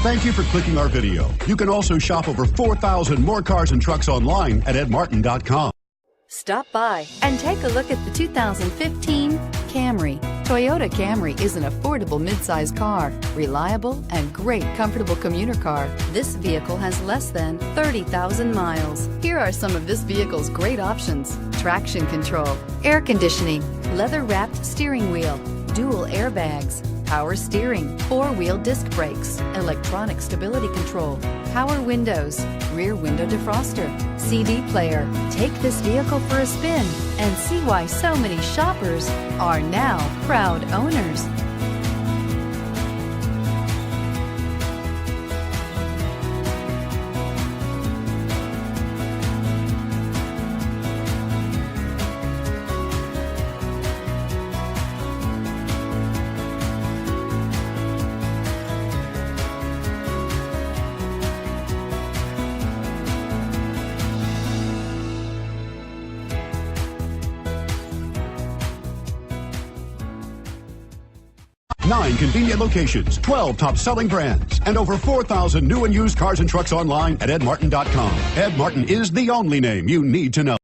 Thank you for clicking our video. You can also shop over 4,000 more cars and trucks online at edmartin.com. Stop by and take a look at the 2015 Camry. Toyota Camry is an affordable midsize car, reliable and great comfortable commuter car. This vehicle has less than 30,000 miles. Here are some of this vehicle's great options: traction control, air conditioning, leather-wrapped steering wheel, dual airbags, power steering, four-wheel disc brakes, electronic stability control, power windows, rear window defroster, CD player. Take this vehicle for a spin and see why so many shoppers are now proud owners. Nine convenient locations, 12 top-selling brands, and over 4,000 new and used cars and trucks online at edmartin.com. Ed Martin is the only name you need to know.